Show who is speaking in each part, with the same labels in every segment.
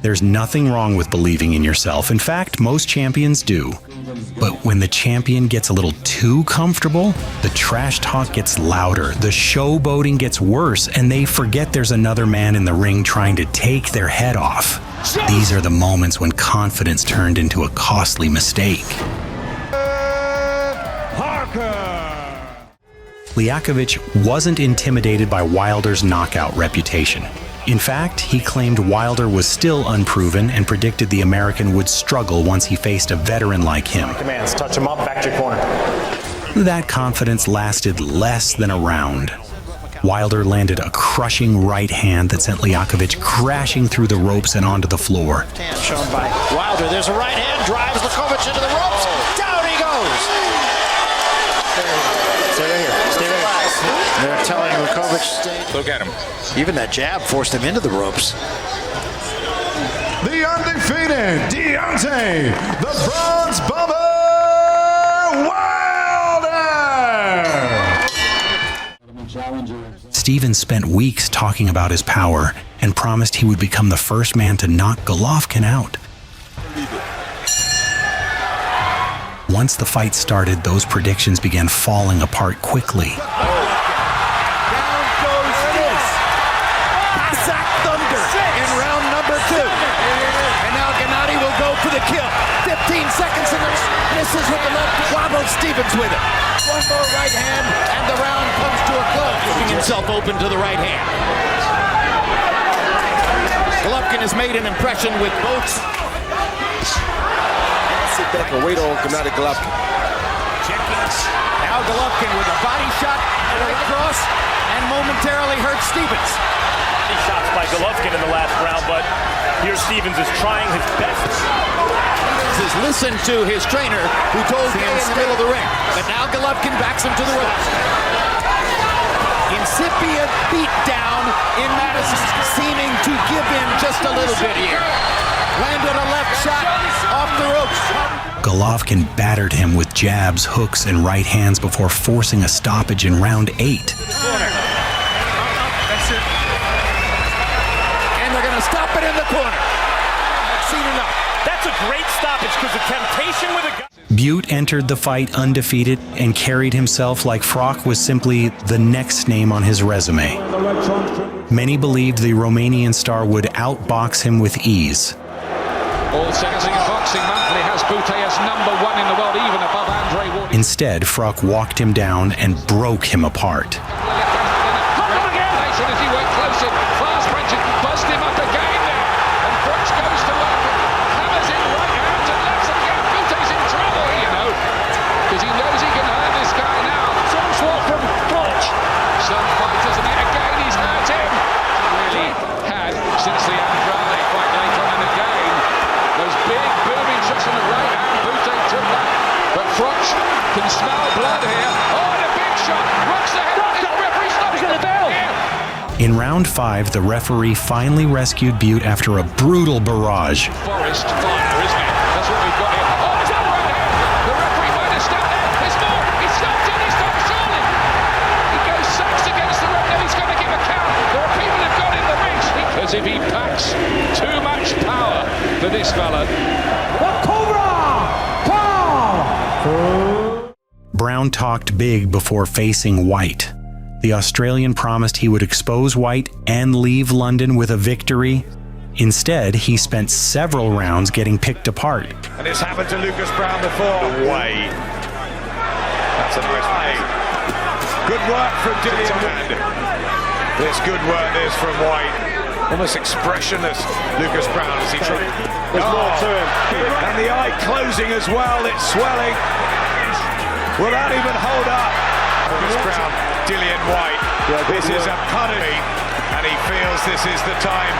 Speaker 1: There's nothing wrong with believing in yourself. In fact, most champions do. But when the champion gets a little too comfortable, the trash talk gets louder, the showboating gets worse, and they forget there's another man in the ring trying to take their head off. These are the moments when confidence turned into a costly mistake. Mikhailovich wasn't intimidated by Wilder's knockout reputation. In fact, he claimed Wilder was still unproven and predicted the American would struggle once he faced a veteran like him.
Speaker 2: Commands, touch him up, back to your corner.
Speaker 1: That confidence lasted less than a round. Wilder landed a crushing right hand that sent Mikhailovich crashing through the ropes and onto the floor.
Speaker 3: Hand shown by Wilder. There's a right hand, drives Mikhailovich into the ropes. Down he goes. Stay right here. Stay right here. They're telling Mikhailovich stay.
Speaker 4: Look at him.
Speaker 3: Even that jab forced him into the ropes.
Speaker 5: The undefeated Deontay, the Bronze Bomber Wilder!
Speaker 1: Stevens spent weeks talking about his power and promised he would become the first man to knock Golovkin out. Once the fight started, those predictions began falling apart quickly.
Speaker 3: The kill. 15 seconds and misses with the left. Wobbles Stevens with it. One more right hand and the round comes to a close. Keeping himself open to the right hand. Golovkin has made an impression with both.
Speaker 4: Sit back and wait on Golovkin.
Speaker 3: Now Golovkin with a body shot right across and momentarily hurts Stevens.
Speaker 2: Shots by Golovkin in the last round, but here Stevens is trying his best.
Speaker 3: Has listened to his trainer, who told him in the middle of the ring. But now Golovkin backs him to the ropes. Incipient beatdown in Madison, seeming to give in just a little bit here. Landed a left shot off the ropes.
Speaker 1: Golovkin battered him with jabs, hooks, and right hands before forcing a stoppage in round 8.
Speaker 3: Stop it in the corner. I've seen enough.
Speaker 2: That's a great stoppage because the temptation with a guy.
Speaker 1: Butte entered the fight undefeated and carried himself like Froch was simply the next name on his resume. Many believed the Romanian star would outbox him with ease.
Speaker 6: All Segas and Boxing Monthly has Butte as #1 in the world, even above Andre Ward.
Speaker 1: Instead, Froch walked him down and broke him apart.
Speaker 6: Can smell blood here. Oh, and a big shot. Rocks the head. The referee stops the bell.
Speaker 1: In round 5, the referee finally rescued Butte after a brutal barrage.
Speaker 6: Forest fire, isn't it? That's what we've got here. Oh, there's another right hand. The referee might have stepped there. There's more. He stopped it. He's stopped surely. He goes sacks against the ring. He's going to give a count. There are people who've got in the reach. As if he packs too much power for this fella.
Speaker 1: Browne talked big before facing Whyte. The Australian promised he would expose Whyte and leave London with a victory. Instead, he spent several rounds getting picked apart.
Speaker 4: And it's happened to Lucas Browne before. Way. That's a nice way. Good work from Dillian. There's good work, there's from Whyte. Almost expressionless, Lucas Browne as he tried. There's more to him. And the eye closing as well, it's swelling. Will that even hold up? Lucas Browne, Dillian Whyte. This is a punishment, and he feels this is the time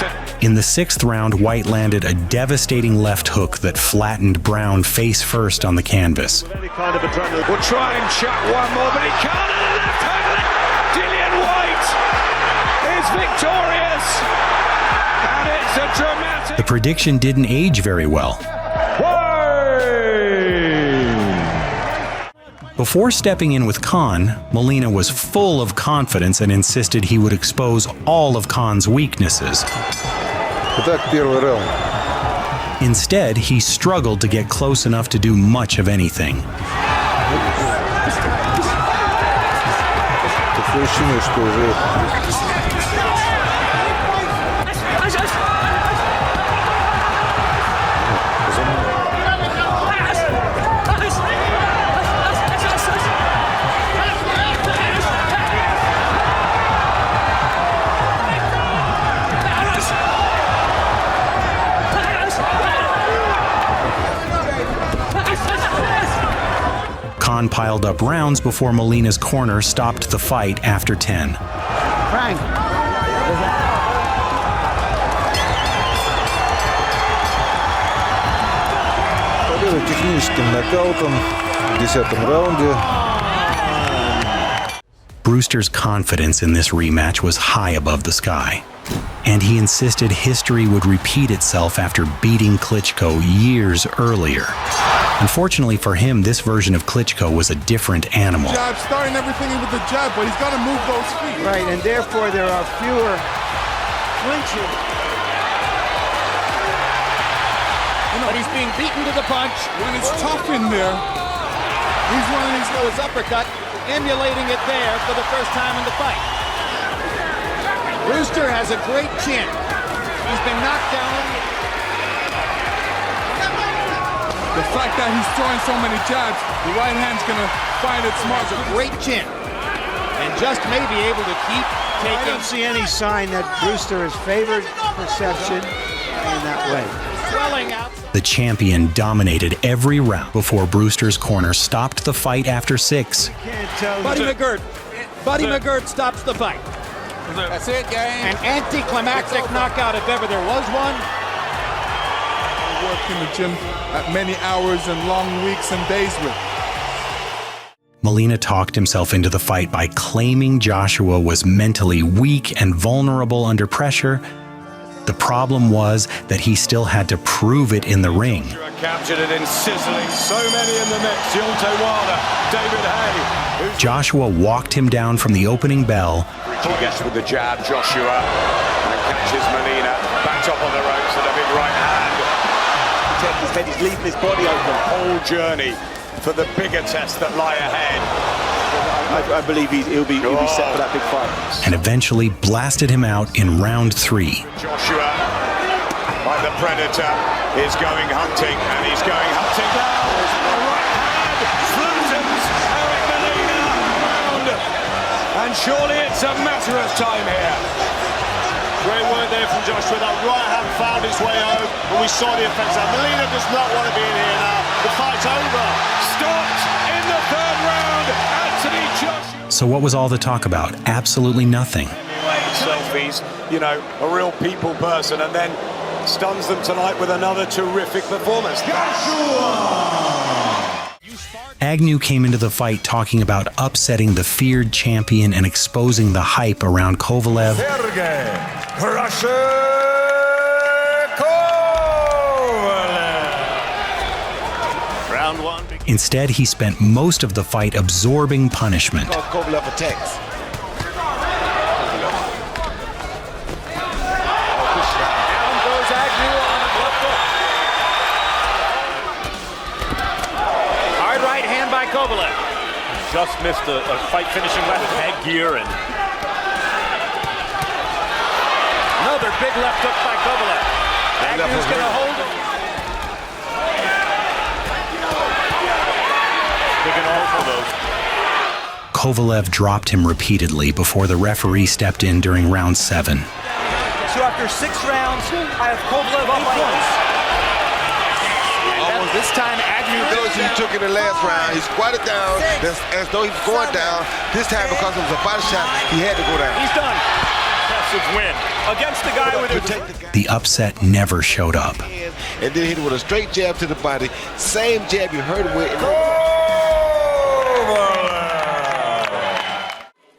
Speaker 4: to...
Speaker 1: In the 6th round, Whyte landed a devastating left hook that flattened Browne face first on the canvas.
Speaker 4: We'll try and chuck one more, but he can't. And the left hand, Dillian Whyte is victorious, and it's a dramatic...
Speaker 1: The prediction didn't age very well. Before stepping in with Khan, Molina was full of confidence and insisted he would expose all of Khan's weaknesses.
Speaker 5: Итак, первый раунд.
Speaker 1: Instead, he struggled to get close enough to do much of anything.
Speaker 5: Такое ощущение, что уже...
Speaker 1: Khan piled up rounds before Molina's corner stopped the fight after 10.
Speaker 7: Frank.
Speaker 5: Победа техническим нокаутом в 10-м раунде.
Speaker 1: Brewster's confidence in this rematch was high above the sky, and he insisted history would repeat itself after beating Klitschko years earlier. Unfortunately for him, this version of Klitschko was a different animal.
Speaker 8: Jab, starting everything with the jab, but he's got to move those feet.
Speaker 7: Right, and therefore there are fewer clinches.
Speaker 3: But he's being beaten to the punch.
Speaker 8: When it's tough in there, he's running his
Speaker 3: His uppercut, emulating it there for the first time in the fight. Brewster has a great chin. He's been knocked down.
Speaker 8: The fact that he's throwing so many jabs, the right hand's going to find it smart.
Speaker 3: A great chin. And just may be able to keep
Speaker 7: I
Speaker 3: taking.
Speaker 7: don't see any sign that Brewster has favored perception in that way.
Speaker 3: Swelling out.
Speaker 1: The champion dominated every round before Brewster's corner stopped the fight after 6.
Speaker 7: Can't tell.
Speaker 3: Buddy McGirt. Buddy McGirt stops the fight.
Speaker 8: That's it, gang.
Speaker 3: An anticlimactic knockout if ever there was one.
Speaker 8: Work in the gym at many hours and long weeks and days with.
Speaker 1: Molina talked himself into the fight by claiming Joshua was mentally weak and vulnerable under pressure. The problem was that he still had to prove it in the ring.
Speaker 4: Captured it in sizzling. So many in the mix. Deontay Wilder, David Haye.
Speaker 1: Joshua walked him down from the opening bell.
Speaker 4: He gets with the jab, Joshua, and catches Molina. Back top on the ropes with a big right hand. His head, he's leaving his body open. Whole journey for the bigger tests that lie ahead.
Speaker 9: I believe he'll be set for that big fight.
Speaker 1: And eventually blasted him out in round 3.
Speaker 4: Joshua, like the predator, is going hunting, and he's going hunting now. The right hand flattens Eric Molina round. And surely it's a matter of time here.
Speaker 2: Great work there from Joshua. That right hand found its way home, and we saw the effects. Molina does not want to be in here now. The fight's over.
Speaker 4: Stopped in the third round. Anthony Joshua.
Speaker 1: So what was all the talk about? Absolutely nothing.
Speaker 4: Selfies, you know, a real people person, and then stuns them tonight with another terrific performance.
Speaker 1: Agnew came into the fight talking about upsetting the feared champion and exposing the hype around Kovalev.
Speaker 2: Round 1.
Speaker 1: Instead, he spent most of the fight absorbing punishment.
Speaker 9: Kovalev attacks.
Speaker 3: Down goes Agnew on the left hook. Hard right hand by Kovalev.
Speaker 2: Just missed a fight finishing left headgear and
Speaker 3: Another big left hook by Kovalev. Agnew's going to hold it.
Speaker 2: taking all for those.
Speaker 1: Kovalev dropped him repeatedly before the referee stepped in during round 7.
Speaker 7: So after 6 rounds, I have Kovalev up by points.
Speaker 3: Almost this time, Agnew
Speaker 9: Those he took in the last round, he squatted down as though he was going down. This time, because it was a body shot, he had to go down.
Speaker 2: He's done. Impressive win against the guy with it.
Speaker 1: The upset never showed up.
Speaker 9: And then hit it with a straight jab to the body. Same jab you heard him with.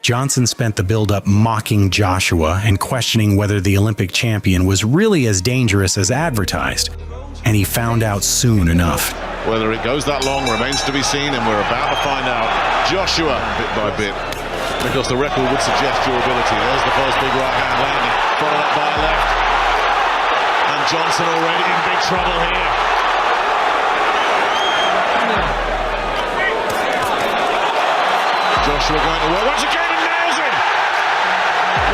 Speaker 1: Johnson spent the build-up mocking Joshua and questioning whether the Olympic champion was really as dangerous as advertised. And he found out soon enough.
Speaker 10: Whether it goes that long remains to be seen, and we're about to find out. Joshua, bit by bit, because the record would suggest your ability. There's the first big right hand landing, followed up by a left. Johnson already in big trouble here. Joshua going to work once again and nails him.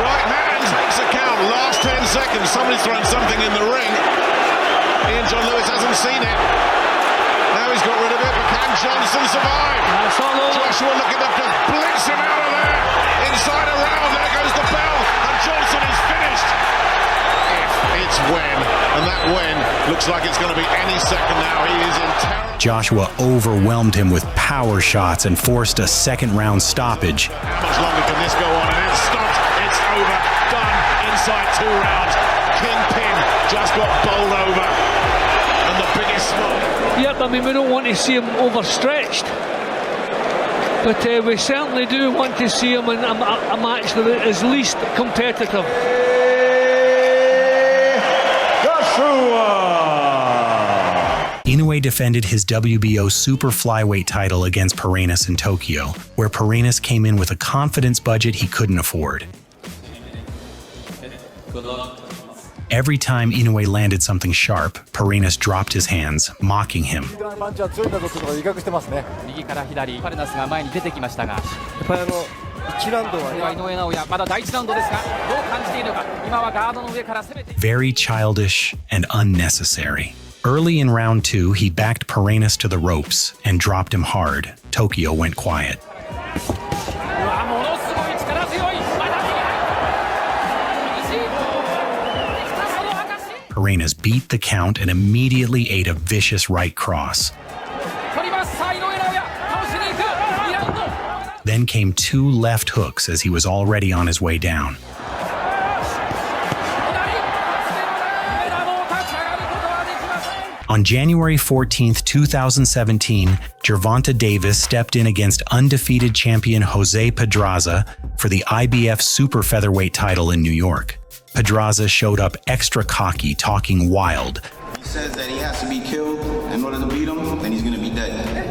Speaker 10: Right hand takes the count. Last 10 seconds. Somebody's thrown something in the ring. Ian John Lewis hasn't seen it. Now he's got rid of it, but can Johnson survive? Joshua looking to just blitz him out of there. Inside a round, there goes the bell, and Johnson is finished. If it's when, and that when looks like it's going to be any second now. He is in terror.
Speaker 1: Joshua overwhelmed him with power shots and forced a second-round stoppage.
Speaker 10: How much longer can this go on? And it's stopped. It's over. Done. Inside 2 rounds. Kingpin just got bowled over. And the biggest smile.
Speaker 11: Yep, I mean, we don't want to see him overstretched. But we certainly do want to see him in a match that is least competitive.
Speaker 1: Inoue defended his WBO super flyweight title against Parenas in Tokyo, where Parenas came in with a confidence budget he couldn't afford. Every time Inoue landed something sharp, Parenas dropped his hands, mocking him. Very childish and unnecessary. Early in round 2, he backed Parenas to the ropes and dropped him hard. Tokyo went quiet. Parenas beat the count and immediately ate a vicious right cross. Then came 2 left hooks as he was already on his way down. On January 14, 2017, Gervonta Davis stepped in against undefeated champion Jose Pedraza for the IBF super featherweight title in New York. Pedraza showed up extra cocky, talking wild.
Speaker 12: He says that he has to be killed in order to beat him, then he's going to be dead.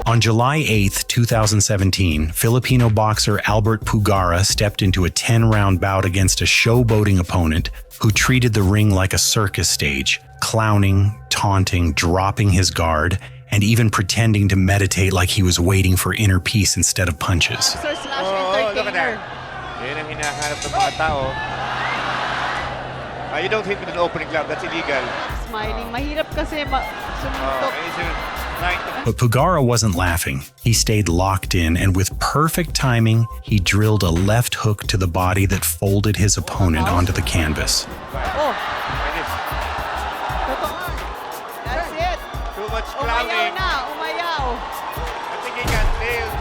Speaker 1: On July 8, 2017, Filipino boxer Albert Pagara stepped into a 10-round bout against a showboating opponent who treated the ring like a circus stage, clowning, taunting, dropping his guard, and even pretending to meditate like he was waiting for inner peace instead of punches.
Speaker 7: Look at that. You don't hit with an opening glove, that's illegal.
Speaker 13: Smiling, mahirap kasi sumuntok.
Speaker 1: But Pagara wasn't laughing. He stayed locked in, and with perfect timing, he drilled a left hook to the body that folded his opponent onto the canvas.
Speaker 13: Oh. That's it.
Speaker 7: Too much clowning.
Speaker 13: Umayaw.
Speaker 7: I think he got nailed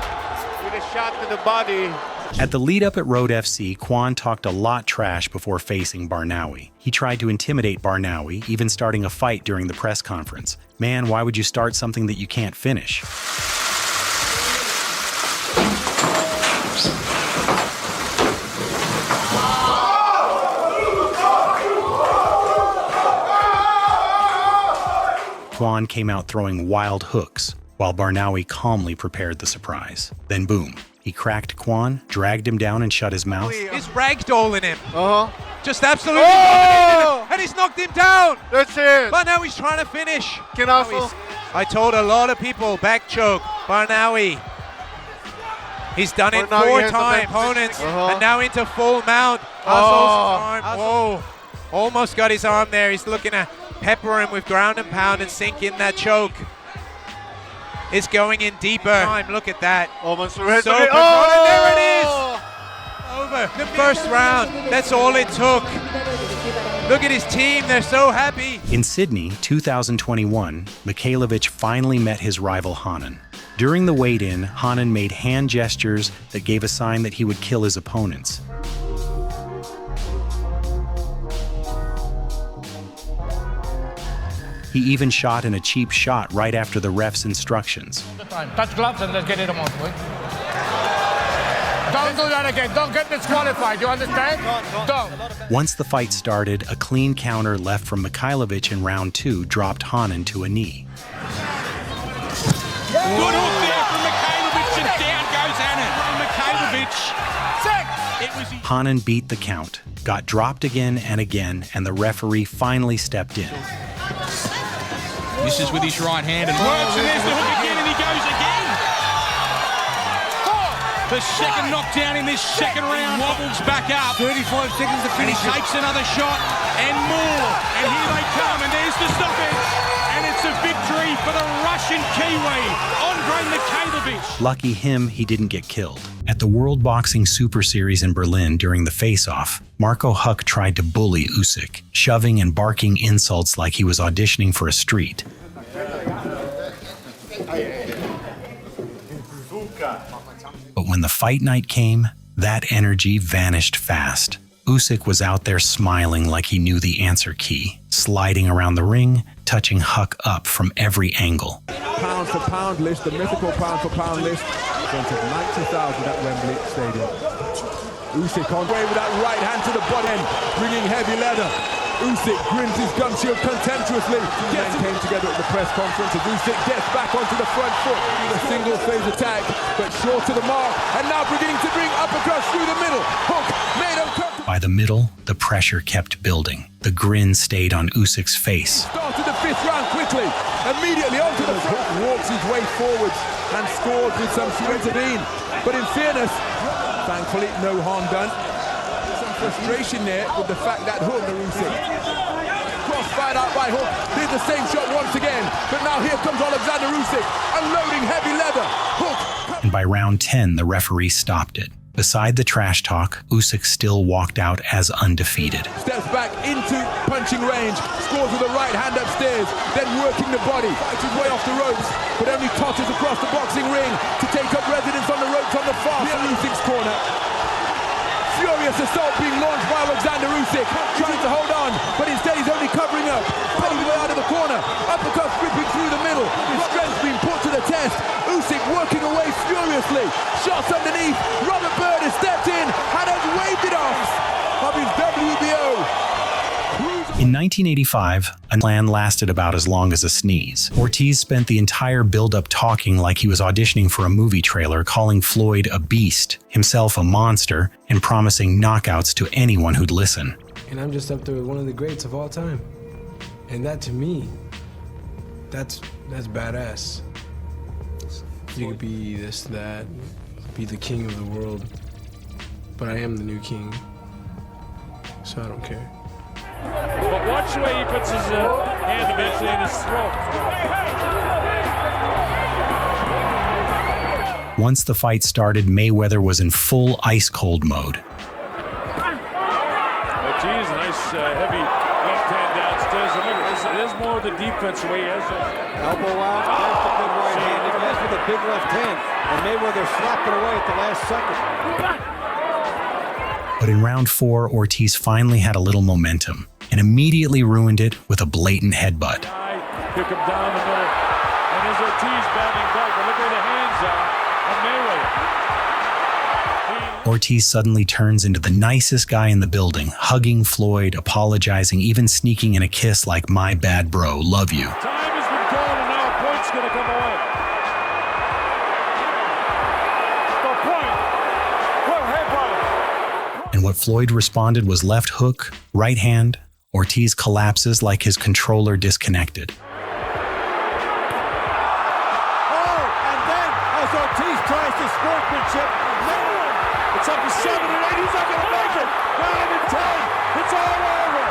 Speaker 7: with a shot to the body.
Speaker 1: At the lead-up at Road FC, Kwan talked a lot trash before facing Barnawi. He tried to intimidate Barnawi, even starting a fight during the press conference. Man, why would you start something that you can't finish? Kwan came out throwing wild hooks, while Barnawi calmly prepared the surprise. Then boom. He cracked Kwan, dragged him down and shut his mouth.
Speaker 3: He's ragdolling him. Just absolutely
Speaker 7: him.
Speaker 3: And he's knocked him down.
Speaker 7: That's it.
Speaker 3: But now he's trying to finish.
Speaker 7: Kinaso.
Speaker 3: I told a lot of people, back choke, Barnawi. He's done it
Speaker 7: Barnawi
Speaker 3: 4 times, opponents, and now into full mount. Arm. Whoa. Almost got his arm there. He's looking to pepper him with ground and pound and sink in that choke. It's going in deeper. Look at that.
Speaker 7: Almost
Speaker 3: so there it is. Over. The first round. That's all it took. Look at his team. They're so happy.
Speaker 1: In Sydney, 2021, Mikhailovich finally met his rival Hanan. During the weigh-in, Hanan made hand gestures that gave a sign that he would kill his opponents. He even shot in a cheap shot right after the ref's instructions.
Speaker 6: Touch gloves and let's get it on, boy. Don't do that again. Don't get disqualified. You understand? Don't.
Speaker 1: Once the fight started, a clean counter left from Mikhailovich in round 2 dropped Hanan to a knee.
Speaker 6: Good hook there from Mikhailovich, and down goes Hanan. Mikhailovich
Speaker 1: Hanan beat the count, got dropped again and again, and the referee finally stepped in.
Speaker 6: This is with his right hand and works, and there's the hook again, and he goes again. The second knockdown in this second round. Wobbles back up.
Speaker 7: 35 seconds to finish.
Speaker 6: He takes another shot and more. And here they come, and there's the stoppage. And it's a victory for the Russian Kiwi, Andrei Mikhailovich.
Speaker 1: Lucky him, he didn't get killed. At the World Boxing Super Series in Berlin during the face-off, Marco Huck tried to bully Usyk, shoving and barking insults like he was auditioning for a street. But when the fight night came, that energy vanished fast. Usyk was out there smiling like he knew the answer key, sliding around the ring, touching Huck up from every angle.
Speaker 8: Pound for pound list, the mythical pound for pound list, in front of 90,000 at Wembley Stadium. Usyk on way with that right hand to the butt end, bringing heavy leather. Usyk grins his gun shield contemptuously. Men came together at the press conference as Usyk gets back onto the front foot with a single phase attack, but short to the mark, and now beginning to bring uppercuts through the middle. Hook made uncomfortable.
Speaker 1: By the middle, the pressure kept building. The grin stayed on Usyk's face.
Speaker 8: Started the fifth round quickly, immediately onto the front. Walks his way forwards and scored with some intervene. But in fairness, thankfully no harm done. Some frustration there with the fact that Hook, Usyk, crossfired out by Hook, did the same shot once again. But now here comes Alexander Usyk, unloading heavy leather. Hook.
Speaker 1: And by round 10, the referee stopped it. Beside the trash talk, Usyk still walked out as undefeated.
Speaker 8: Steps back into punching range, scores with a right hand upstairs, then working the body, fights his way off the ropes, but only totters across the boxing ring to take up residence on the ropes on the far side of Usyk's corner. Furious assault being launched by Alexander Usyk, trying to hold on, but instead he's only covering up, cutting the way out of the corner, uppercuts ripping through the middle, his strength being put to the test. Usyk working away furiously, shots underneath. Robert Byrd has stepped in and has waved it off of his WBO.
Speaker 1: In 1985, a plan lasted about as long as a sneeze. Ortiz spent the entire build-up talking like he was auditioning for a movie trailer, calling Floyd a beast, himself a monster, and promising knockouts to anyone who'd listen.
Speaker 14: And I'm just up there with one of the greats of all time. And that, to me, that's badass. You could be this, that, be the king of the world, but I am the new king, so I don't care.
Speaker 15: But watch the way he puts his hand eventually in his throat.
Speaker 1: Once the fight started, Mayweather was in full ice-cold mode.
Speaker 15: Ortiz, nice heavy left hand downstairs. Remember, there's more of the defense way he has that.
Speaker 7: Elbow out, there's the big right hand. He goes with a big left hand, and Mayweather slapped it away at the last second.
Speaker 1: But in round 4, Ortiz finally had a little momentum and immediately ruined it with a blatant headbutt.
Speaker 15: Pick him down the middle, and there's Ortiz bounding back, but look where the hands are of Mayweather.
Speaker 1: Ortiz suddenly turns into the nicest guy in the building, hugging Floyd, apologizing, even sneaking in a kiss like, "My bad bro, love you."
Speaker 15: Time has been called, and now a point's going to come away. The point. Well, hey, brother.
Speaker 1: And what Floyd responded was left hook, right hand. Ortiz collapses like his controller disconnected.
Speaker 7: Oh, and then as Ortiz tries to sportsmanship, it's up to 7 and 8. He's not going to make it. 9 and 10. It's all over.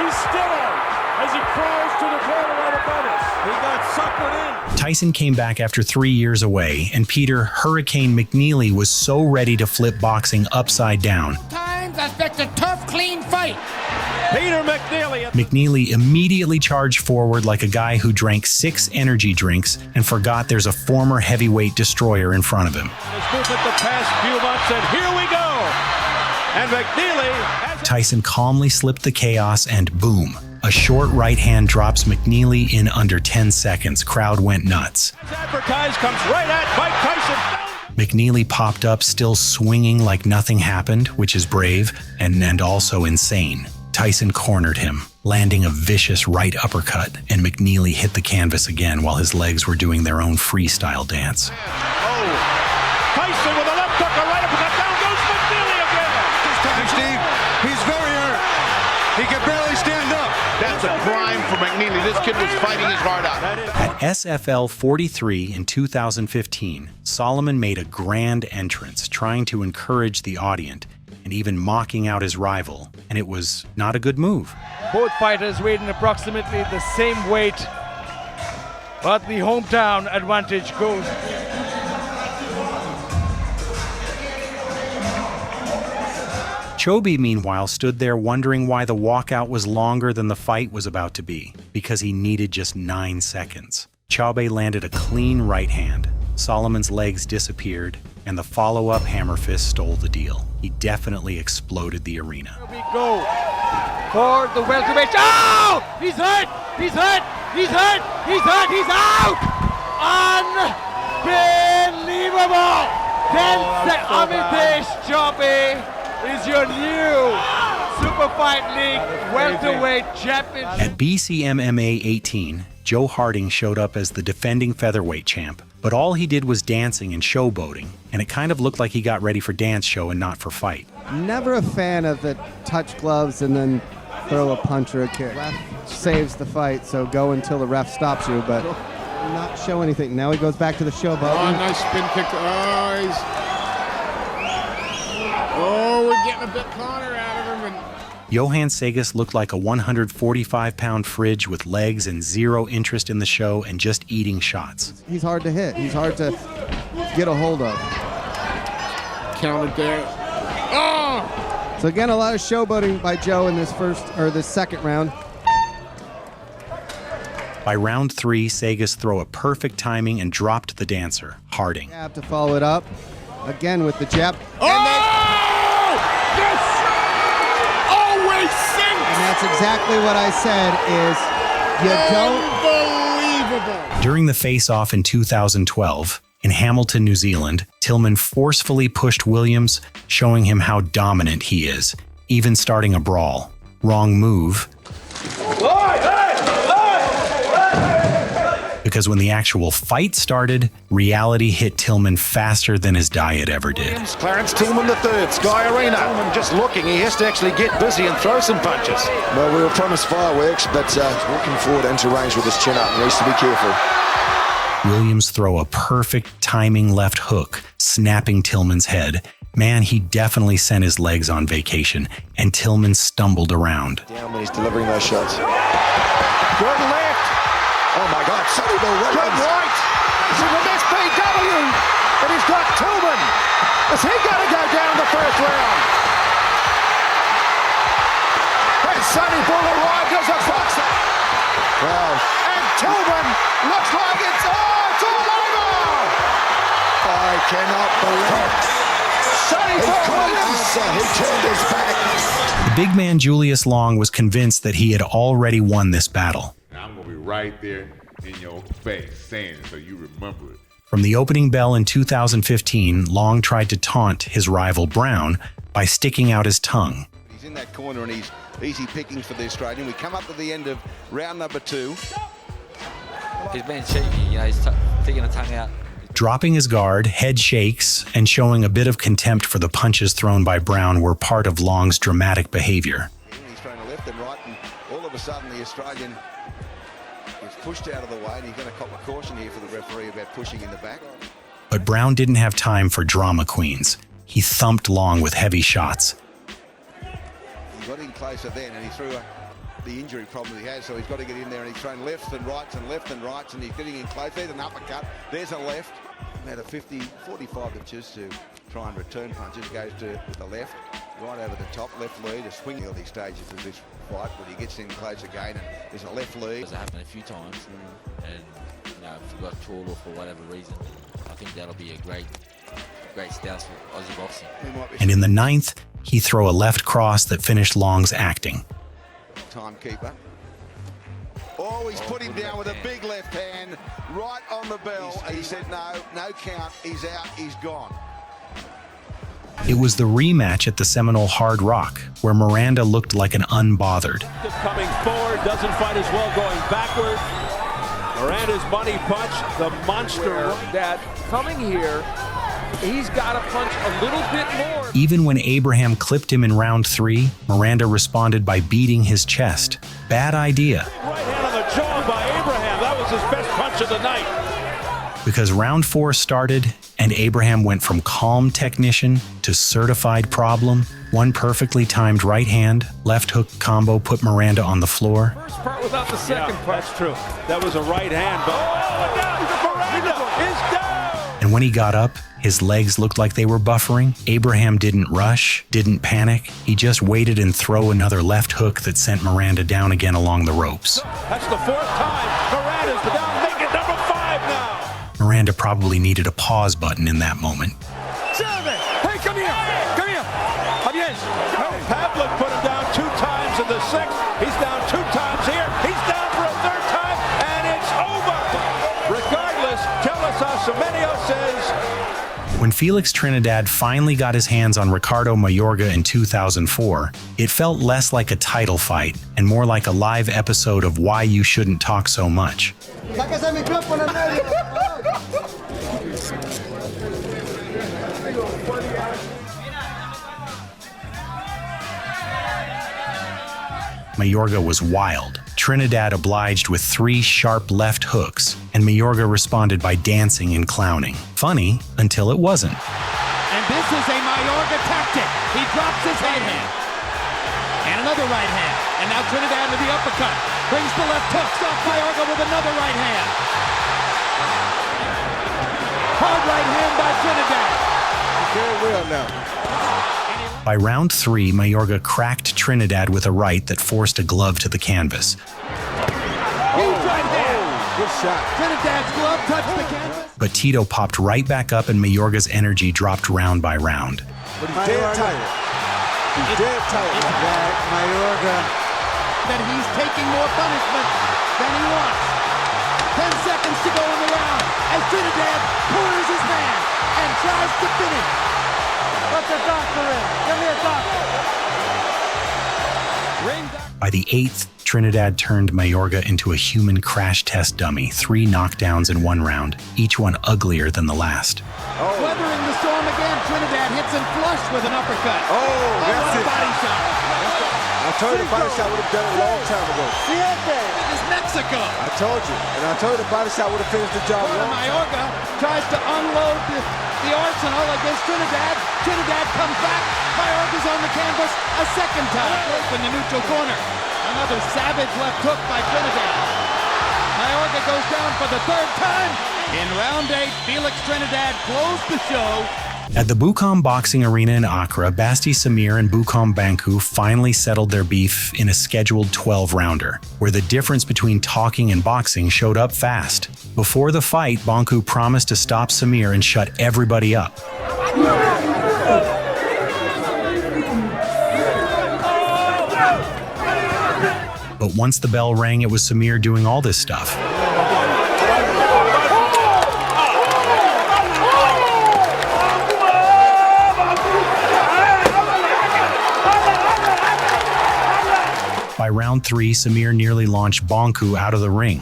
Speaker 7: He's still out as he crawls to the corner right above us. He got suckered in.
Speaker 1: Tyson came back after 3 years away, and Peter Hurricane McNeely was so ready to flip boxing upside down.
Speaker 16: Times I expect a tough, clean fight.
Speaker 15: Peter McNeely.
Speaker 1: McNeely immediately charged forward like a guy who drank 6 energy drinks and forgot there's a former heavyweight destroyer in front of him.
Speaker 15: His movement the past few months, and here we go. And McNeely.
Speaker 1: Tyson calmly slipped the chaos, and boom. A short right hand drops McNeely in under 10 seconds. Crowd went nuts.
Speaker 15: Advertised comes right at Mike Tyson.
Speaker 1: McNeely popped up, still swinging like nothing happened, which is brave and also insane. Tyson cornered him, landing a vicious right uppercut, and McNeely hit the canvas again while his legs were doing their own freestyle dance.
Speaker 15: Oh, Tyson with a left hook, a right uppercut, down goes McNeely again.
Speaker 10: time, Steve. He's very hurt. He can barely stand up.
Speaker 2: That's a crime for McNeely. This kid was fighting his heart out.
Speaker 1: At SFL 43 in 2015, Solomon made a grand entrance, trying to encourage the audience and even mocking out his rival, and it was not a good move.
Speaker 17: Both fighters weighed in approximately the same weight, but the hometown advantage goes.
Speaker 1: Chaubey, meanwhile, stood there wondering why the walkout was longer than the fight was about to be, because he needed just 9 seconds. Chaubey landed a clean right hand. Solomon's legs disappeared, and the follow-up hammer fist stole the deal. He definitely exploded the arena.
Speaker 17: Here we go for the welterweight. Oh! He's hurt! He's hurt! He's hurt! He's hurt! He's out! Unbelievable! 10 seconds. Amitesh Chaubey is your new Super Fight League welterweight champion.
Speaker 1: At BCMMA 18, Joe Harding showed up as the defending featherweight champ, but all he did was dancing and showboating, and it kind of looked like he got ready for dance show and not for fight.
Speaker 18: Never a fan of the touch gloves and then throw a punch or a kick. Ref saves the fight, so go until the ref stops you, but not show anything. Now he goes back to the showboat.
Speaker 10: Oh, nice spin kick. Oh, we're getting a bit corner out of him.
Speaker 1: Johan Segas looked like a 145-pound fridge with legs and zero interest in the show and just eating shots.
Speaker 18: He's hard to hit. He's hard to get a hold of.
Speaker 10: Counted there. Oh!
Speaker 18: So again, a lot of showboating by Joe in this second round.
Speaker 1: By round 3, Segas threw a perfect timing and dropped the dancer, Harding.
Speaker 18: Jab to follow it up. Again with the jab. And that's exactly what I said is
Speaker 10: Unbelievable.
Speaker 1: During the face-off in 2012, in Hamilton, New Zealand, Tillman forcefully pushed Williams, showing him how dominant he is, even starting a brawl. Wrong move. Because when the actual fight started, reality hit Tillman faster than his diet ever did.
Speaker 4: Clarence Tillman III, Sky Arena. Tillman just looking, he has to actually get busy and throw some punches.
Speaker 9: Well, we were promised fireworks, but walking forward into range with his chin up. He needs to be careful.
Speaker 1: Williams throw a perfect timing left hook, snapping Tillman's head. Man, he definitely sent his legs on vacation, and Tillman stumbled around.
Speaker 9: Down when he's delivering those shots.
Speaker 4: Good left. Oh my God, Sonny Bill Williams. Good right. He's in the SPW. And he's got Tillman. Is he going to go down the first round? And Sonny Bill arrived as a boxer.
Speaker 9: Wow.
Speaker 4: And Tillman looks like it's all over.
Speaker 9: I cannot believe it.
Speaker 4: Sonny Bill Williams.
Speaker 9: He turned his back.
Speaker 1: The big man Julius Long was convinced that he had already won this battle.
Speaker 19: I'm going to be right there in your face saying it so you remember it.
Speaker 1: From the opening bell in 2015, Long tried to taunt his rival Browne by sticking out his tongue.
Speaker 20: He's in that corner and he's easy pickings for the Australian. We come up to the end of round number 2.
Speaker 21: He's being cheeky, he's sticking a tongue out.
Speaker 1: Dropping his guard, head shakes, and showing a bit of contempt for the punches thrown by Browne were part of Long's dramatic behavior.
Speaker 20: He's throwing left and right, and all of a sudden the Australian gets pushed out of the way, and he's going to cop a caution here for the referee about pushing in the back.
Speaker 1: But Browne didn't have time for drama queens. He thumped Long with heavy shots.
Speaker 20: He got in closer then, and he threw the injury problem he has, so he's got to get in there, and he's throwing lefts and rights and left and rights, and he's getting in close. There's an uppercut, there's a left. Now the 45 to choose to try and return punches, goes to the left, right over the top, left lead, a swing early stages of this fight, but he gets in close again, and there's a left lead.
Speaker 21: It's happened a few times, and if you got tall or for whatever reason, I think that'll be a great stance for Aussie boxing.
Speaker 1: And in the 9th, he threw a left cross that finished Long's acting.
Speaker 20: Timekeeper. Oh, he's put him down with a big left hand, right on the bell, and he said no count, he's out, he's gone.
Speaker 1: It was the rematch at the Seminole Hard Rock, where Miranda looked like an unbothered.
Speaker 7: Just coming forward, doesn't fight as well going backward. Miranda's money punch, the monster that coming here
Speaker 17: He's got to punch a little bit more.
Speaker 1: Even when Abraham clipped him in round 3, Miranda responded by beating his chest. Bad idea.
Speaker 7: Right hand on the jaw by Abraham. That was his best punch of the night.
Speaker 1: Because round 4 started, and Abraham went from calm technician to certified problem. One perfectly timed right hand, left hook combo put Miranda on the floor.
Speaker 17: First part without the second part.
Speaker 7: That's true. That was a right hand, but Miranda is down.
Speaker 1: And when he got up, his legs looked like they were buffering. Abraham didn't rush, didn't panic. He just waited and threw another left hook that sent Miranda down again along the ropes.
Speaker 7: That's the 4th time. Miranda's down. Make it number 5 now.
Speaker 1: Miranda probably needed a pause button in that moment.
Speaker 7: Hey, come here. Come here. Pavlik put him down 2 times in the 6th. He's down 2 times here. He's down for a 3rd time, and it's over. Regardless, Kelasa Semenyo says.
Speaker 1: When Felix Trinidad finally got his hands on Ricardo Mayorga in 2004, it felt less like a title fight and more like a live episode of Why You Shouldn't Talk So Much. Mayorga was wild. Trinidad obliged with 3 sharp left hooks, and Mayorga responded by dancing and clowning. Funny until it wasn't.
Speaker 17: And this is a Mayorga tactic. He drops his right hand. And another right hand. And now Trinidad with the uppercut. Brings the left hook. Stops Mayorga with another right hand. Hard right hand by Trinidad.
Speaker 9: Very well now.
Speaker 1: By round 3, Mayorga cracked Trinidad with a right that forced a glove to the canvas.
Speaker 17: Huge right hand.
Speaker 9: Good shot.
Speaker 17: Trinidad's glove touched the canvas.
Speaker 1: But Tito popped right back up and Mayorga's energy dropped round by round.
Speaker 9: But he's dead tight. He's dead tight.
Speaker 17: Mayorga. That he's taking more punishment than he wants. 10 seconds to go in the round as Trinidad corners his man and tries to finish. Let the doctor in. Give me a doctor.
Speaker 1: By the 8th, Trinidad turned Mayorga into a human crash test dummy. 3 knockdowns in 1 round, each one uglier than the last.
Speaker 17: Weathering the storm again, Trinidad hits him flush with an uppercut.
Speaker 9: That's it.
Speaker 17: Body shot.
Speaker 9: I told you the body shot would have done it a long time ago.
Speaker 17: It's Mexico.
Speaker 9: I told you. And I told you the body shot would have finished the job.
Speaker 17: Mayorga tries to unload the arsenal against Trinidad. Trinidad comes back. Mayorga's on the canvas a second time. In the neutral corner. Another savage left hook by Trinidad. Mayorga goes down for the 3rd time. In round 8, Felix Trinidad closed the show.
Speaker 1: At the Bukom Boxing Arena in Accra, Basti Samir and Bukom Banku finally settled their beef in a scheduled 12-rounder, where the difference between talking and boxing showed up fast. Before the fight, Banku promised to stop Samir and shut everybody up. But once the bell rang, it was Samir doing all this stuff. By round 3, Samir nearly launched Banku out of the ring.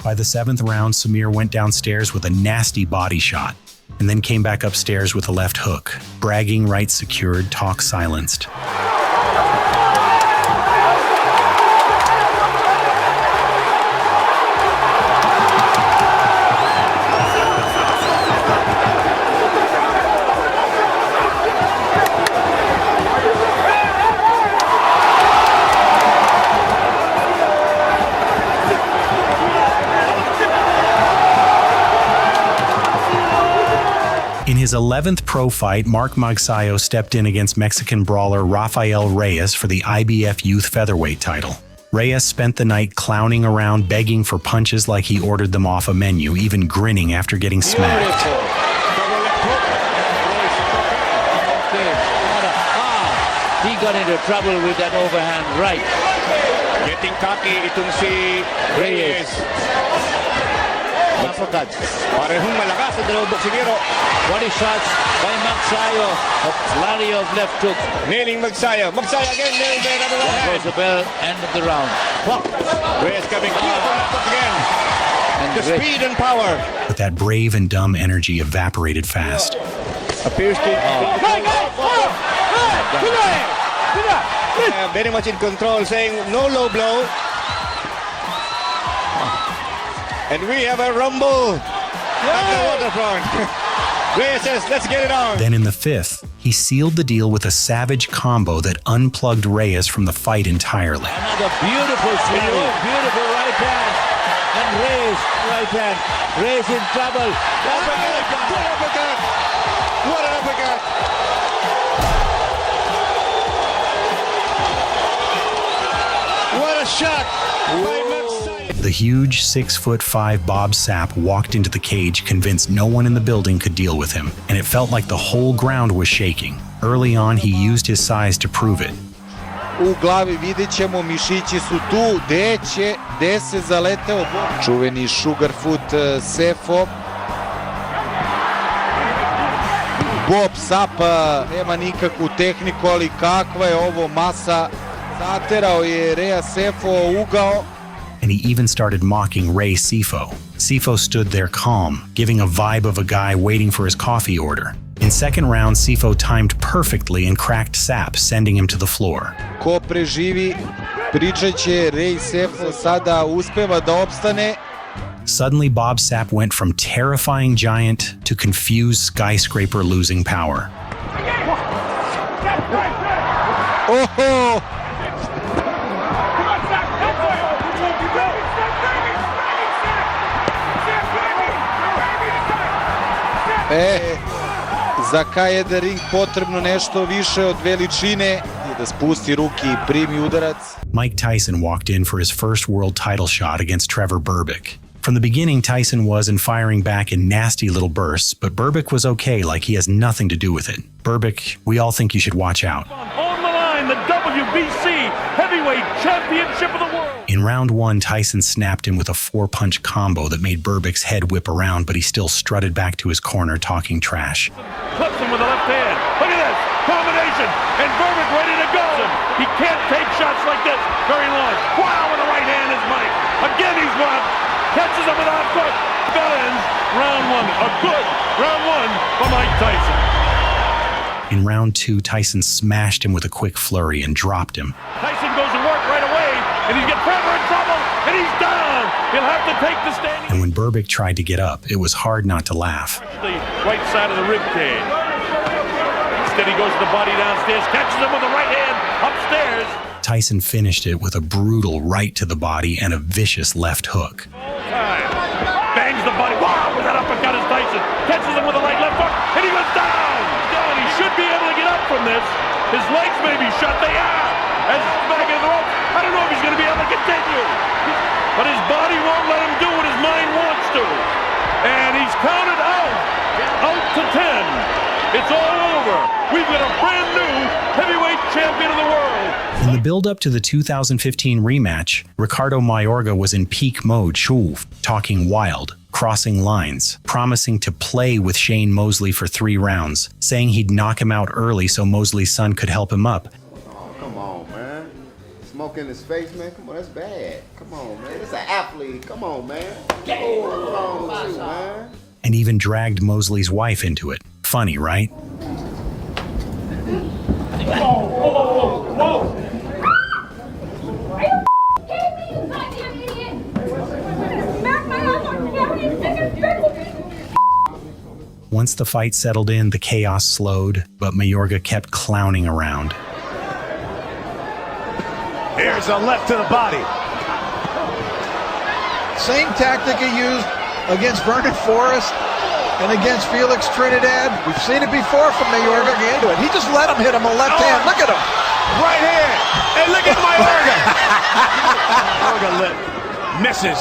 Speaker 1: By the 7th round, Samir went downstairs with a nasty body shot, and then came back upstairs with a left hook. Bragging right secured, talk silenced. In his 11th pro fight, Mark Magsayo stepped in against Mexican brawler Rafael Reyes for the IBF Youth Featherweight title. Reyes spent the night clowning around, begging for punches like he ordered them off a menu, even grinning after getting smacked.
Speaker 5: He got into trouble with that overhand right.
Speaker 10: Getting cocky itong si Reyes.
Speaker 17: uppercut. Parehong malakas ang dalawang boksingero. Body shots by Magsayo. A flurry of left hook.
Speaker 11: Nailing Magsayo. Magsayo again, nailed there, another one.
Speaker 17: Goes the bell, end of the round.
Speaker 11: Reyes coming again. And the speed and power.
Speaker 1: But that brave and dumb energy evaporated fast.
Speaker 11: Appears to very much in control, saying no low blow. And we have a rumble at the waterfront. Reyes says, let's get it on.
Speaker 1: Then in the fifth, he sealed the deal with a savage combo that unplugged Reyes from the fight entirely.
Speaker 17: Another beautiful swing, beautiful right hand. And Reyes, right hand. Reyes in trouble.
Speaker 11: Uppercut. What uppercut. What an uppercut. What a shot by Magsayo.
Speaker 1: The huge 6'5" Bob Sapp walked into the cage convinced no one in the building could deal with him, and it felt like the whole ground was shaking. Early on, he used his size to prove it.
Speaker 22: U glavi vidjet ćemo, mišići su tu, gde se zaleteo čuveni Sugarfoot Sefo. Bob Sapp nema nikakvu tehniku, ali kakva je ovo masa. Zaterao je Reja Sefo ugao.
Speaker 1: And he even started mocking Ray Sefo. Sefo stood there calm, giving a vibe of a guy waiting for his coffee order. In second round, Sefo timed perfectly and cracked Sapp, sending him to the floor.
Speaker 22: Ko preživi, pričat će Ray Sefo sada uspeva da opstane.
Speaker 1: Suddenly, Bob Sapp went from terrifying giant to confused skyscraper losing power.
Speaker 22: Oh! Za K1 ring potrebno nešto više od veličine i da spusti ruke i primi udarac.
Speaker 1: Mike Tyson walked in for his first world title shot against Trevor Berbick. From the beginning, Tyson was firing back in nasty little bursts, but Berbick was okay, like he has nothing to do with it. Berbick, we all think you should watch out.
Speaker 15: On the line, the WBC Heavyweight Championship of the world.
Speaker 1: In round one, Tyson snapped him with a 4-punch combo that made Berbick's head whip around, but he still strutted back to his corner talking trash.
Speaker 15: Clips him with the left hand. Look at this combination, and Berbick ready to go. He can't take shots like this very long. Wow, with the right hand is Mike. Again, he's blocked. Catches him with a hook. That ends round one. A good round one for Mike Tyson.
Speaker 1: In round two, Tyson smashed him with a quick flurry and dropped him.
Speaker 15: Tyson goes to work right away, and he's getting Trevor in trouble, and he's down. He'll have to take the standing.
Speaker 1: And when Berbick tried to get up, it was hard not to laugh.
Speaker 15: The right side of the rib cage. Instead, he goes to the body downstairs, catches him with the right hand upstairs.
Speaker 1: Tyson finished it with a brutal right to the body and a vicious left hook.
Speaker 15: Bangs the body. Wow, with that uppercut is Tyson. Catches him with a right left hook, and he goes down. Down. He should be able to get up from this. His legs may be shut. They are. As he's back in the rope, I don't know if he's going to be able to continue. But his body won't let him do what his mind wants to. And he's counted out to 10. It's all over. We've got a brand new heavyweight champion of the world.
Speaker 1: In the build-up to the 2015 rematch, Ricardo Mayorga was in peak mode, talking wild, crossing lines, promising to play with Shane Mosley for 3 rounds, saying he'd knock him out early so Mosley's son could help him up.
Speaker 9: Oh, come on, man. Smoke in his face, man. Come on, that's bad. Come on, man. It's an athlete. Come on, man. Oh, what's wrong with you, man?
Speaker 1: And even dragged Mosley's wife into it. Funny, right?
Speaker 15: Whoa.
Speaker 1: Once the fight settled in, the chaos slowed, but Mayorga kept clowning around.
Speaker 2: Here's a left to the body.
Speaker 23: Same tactic he used against Vernon Forrest and against Felix Trinidad. We've seen it before from Mayorga. He just let him hit him a left hand. Look at him.
Speaker 2: Right hand. And look at Mayorga. Mayorga misses.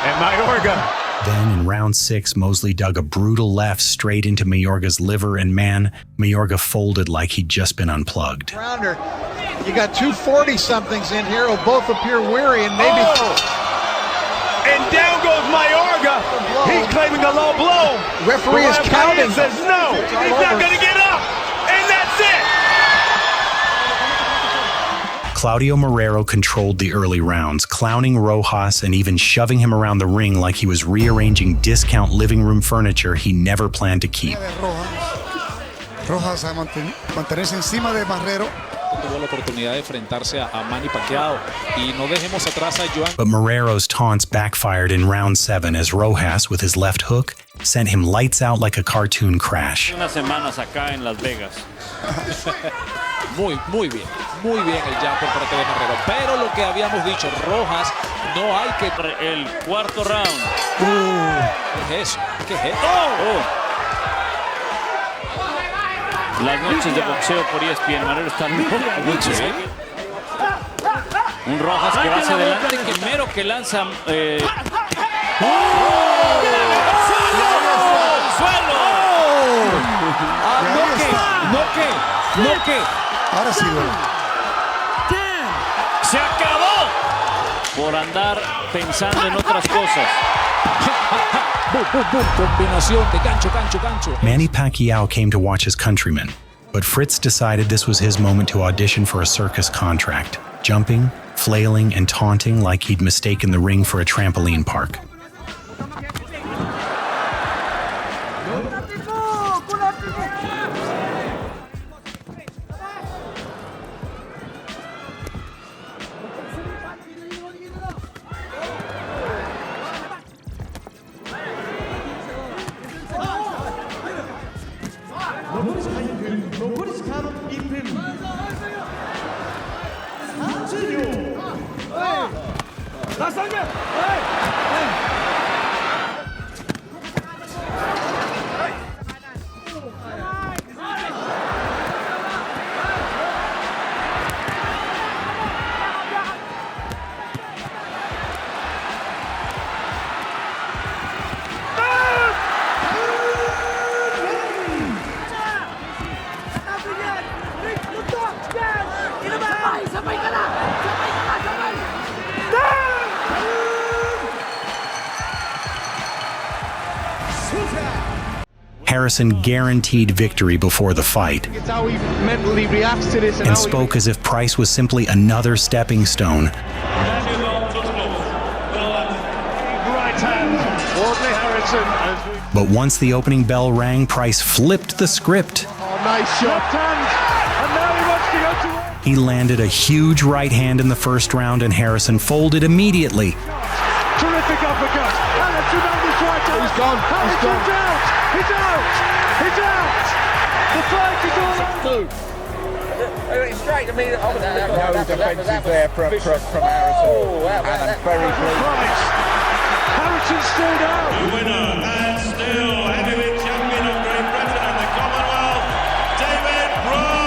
Speaker 2: And Mayorga.
Speaker 1: Then in round 6, Mosley dug a brutal left straight into Mayorga's liver, and man, Mayorga folded like he'd just been unplugged.
Speaker 23: Rounder. You got two 40-somethings in here who both appear weary and maybe...
Speaker 15: And down goes Mayorga. He's claiming a low blow.
Speaker 23: Referee is counting.
Speaker 15: Says no, he's not going to get up. And that's it.
Speaker 1: Claudio Marrero controlled the early rounds, clowning Rojas and even shoving him around the ring like he was rearranging discount living room furniture he never planned to keep.
Speaker 3: Rojas a mantenerse encima de Marrero.
Speaker 6: Tuvo la oportunidad de enfrentarse a Manny Pacquiao y no dejemos atrás a Joan.
Speaker 1: But Marrero's taunts backfired in round 7 as Rojas, with his left hook, sent him lights out like a cartoon crash.
Speaker 5: Unas semanas acá en Las Vegas.
Speaker 6: Muy bien el jab por parte de Marrero. Pero lo que habíamos dicho, Rojas, no hay que...
Speaker 5: El cuarto round.
Speaker 6: ¿Qué es eso? ¿Qué es eso?
Speaker 5: Las noches de boxeo por ESPN, Marrero está loco. Un Rojas que va hacia adelante, que mero que lanza... ¡Suelo!
Speaker 6: ¡Noque!
Speaker 3: Ahora sí, güey.
Speaker 5: ¡Se acabó! Por andar pensando en otras cosas.
Speaker 6: Combinación de gancho.
Speaker 1: Manny Pacquiao came to watch his countrymen, but Fritz decided this was his moment to audition for a circus contract, jumping, flailing, and taunting like he'd mistaken the ring for a trampoline park. Harrison guaranteed victory before the fight
Speaker 23: It's how he mentally reacts to this
Speaker 1: and spoke as if Price was simply another stepping stone. But once the opening bell rang, Price flipped the script.
Speaker 23: Nice shot. And now he wants to go to...
Speaker 1: He landed a huge right hand in the first round and Harrison folded immediately.
Speaker 23: Terrific uppercut. And a tremendous right hand. He's gone. Harrison's out. He's out. He's out. The fight is all over.
Speaker 11: Straight to me. No defensive there from Harrison. And I'm very pleased.
Speaker 23: Harrison's still down.
Speaker 2: The winner and still heavyweight champion of Great Britain and the Commonwealth, David Browne.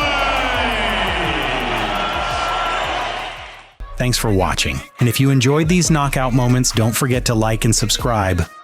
Speaker 1: Thanks for watching. And if you enjoyed these knockout moments, don't forget to like and subscribe.